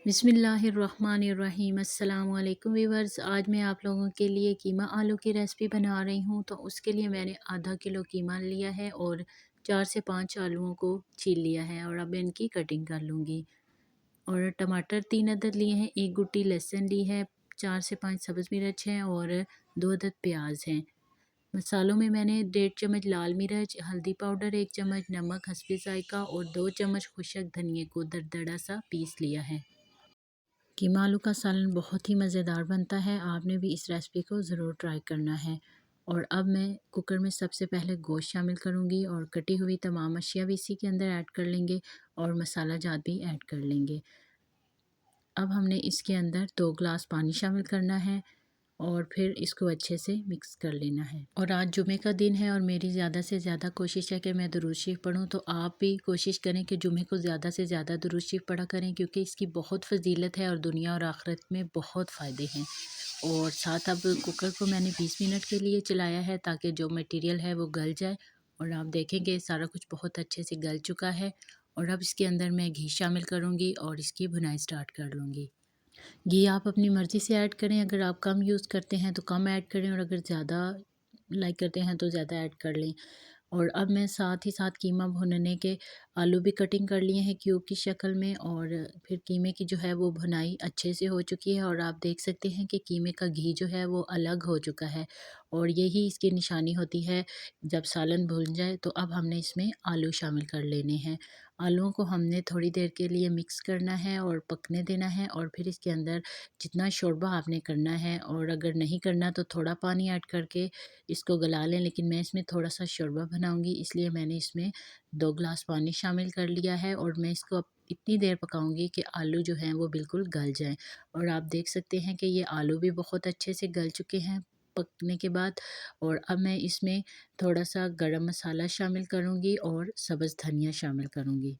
बिस्मिल्लाहिर्रहमानिर्रहीम अस्सलाम वालेकुम वीवर्स। आज मैं आप लोगों के लिए कीमा आलू की रेसिपी बना रही हूँ। तो उसके लिए मैंने आधा किलो कीमा लिया है और 4 से 5 आलूओं को छील लिया है और अब इनकी कटिंग कर लूँगी। और टमाटर 3 अदद लिए हैं, एक गुट्टी लहसुन ली है, 4 से 5 सब्ज़ मिर्च हैं और 2 अदद प्याज हैं। मसालों में मैंने 1.5 चम्मच लाल मिर्च, हल्दी पाउडर, 1 चम्मच नमक हस्बे ज़ायक़ा और 2 चम्मच खुशक धनिए को दरदरा सा पीस लिया है। कीमा आलू का सालन बहुत ही मज़ेदार बनता है, आपने भी इस रेसिपी को ज़रूर ट्राई करना है। और अब मैं कुकर में सबसे पहले गोश्त शामिल करूँगी और कटी हुई तमाम अशिया भी इसी के अंदर ऐड कर लेंगे और मसाला जात भी ऐड कर लेंगे। अब हमने इसके अंदर 2 गिलास पानी शामिल करना है और फिर इसको अच्छे से मिक्स कर लेना है। और आज जुमे का दिन है और मेरी ज़्यादा से ज़्यादा कोशिश है कि मैं दुरूद शरीफ पढूँ, तो आप भी कोशिश करें कि जुमे को ज़्यादा से ज़्यादा दुरूद शरीफ पढ़ा करें, क्योंकि इसकी बहुत फ़जीलत है और दुनिया और आखिरत में बहुत फ़ायदे हैं। और साथ अब कुकर को मैंने 20 मिनट के लिए चलाया है ताकि जो मटीरियल है वो गल जाए। और आप देखेंगे सारा कुछ बहुत अच्छे से गल चुका है। और अब इसके अंदर मैं घी शामिल करूँगी और इसकी भुनाई स्टार्ट कर लूँगी। घी आप अपनी मर्ज़ी से ऐड करें, अगर आप कम यूज़ करते हैं तो कम ऐड करें और अगर ज़्यादा लाइक करते हैं तो ज़्यादा ऐड कर लें। और अब मैं साथ ही साथ कीमा भुनने के आलू भी कटिंग कर लिए हैं क्यूब की शक्ल में। और फिर कीमे की जो है वो भुनाई अच्छे से हो चुकी है और आप देख सकते हैं कि कीमे का घी जो है वो अलग हो चुका है। और यही इसकी निशानी होती है जब सालन भुन जाए। तो अब हमने इसमें आलू शामिल कर लेने हैं। आलूओं को हमने थोड़ी देर के लिए मिक्स करना है और पकने देना है। और फिर इसके अंदर जितना शोरबा आपने करना है, और अगर नहीं करना तो थोड़ा पानी ऐड करके इसको गला लें, लेकिन मैं इसमें थोड़ा सा शोरबा बनाऊंगी इसलिए मैंने इसमें 2 गिलास पानी शामिल कर लिया है। और मैं इसको अब इतनी देर पकाऊंगी कि आलू जो हैं वो बिल्कुल गल जाएं। और आप देख सकते हैं कि ये आलू भी बहुत अच्छे से गल चुके हैं पकने के बाद। और अब मैं इसमें थोड़ा सा गरम मसाला शामिल करूंगी और सब्ज़ धनिया शामिल करूंगी।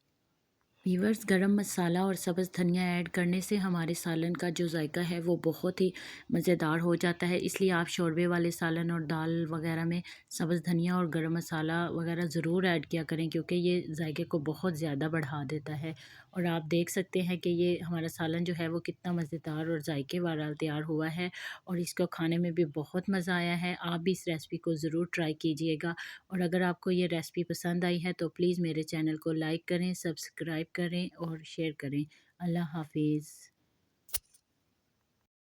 वीवर्स, गरम मसाला और सब्ज़ धनिया ऐड करने से हमारे सालन का जो जायका है वो बहुत ही मज़ेदार हो जाता है। इसलिए आप शोरबे वाले सालन और दाल वगैरह में सब्ज़ धनिया और गरम मसाला वगैरह ज़रूर ऐड किया करें, क्योंकि ये जायके को बहुत ज़्यादा बढ़ा देता है। और आप देख सकते हैं कि ये हमारा सालन जो है वो कितना मज़ेदार और जायके वाला तैयार हुआ है और इसको खाने में भी बहुत मज़ा आया है। आप भी इस रेसिपी को ज़रूर ट्राई कीजिएगा। और अगर आपको ये रेसिपी पसंद आई है तो प्लीज़ मेरे चैनल को लाइक करें, सब्सक्राइब करें और शेयर करें। अल्लाह हाफ़िज़।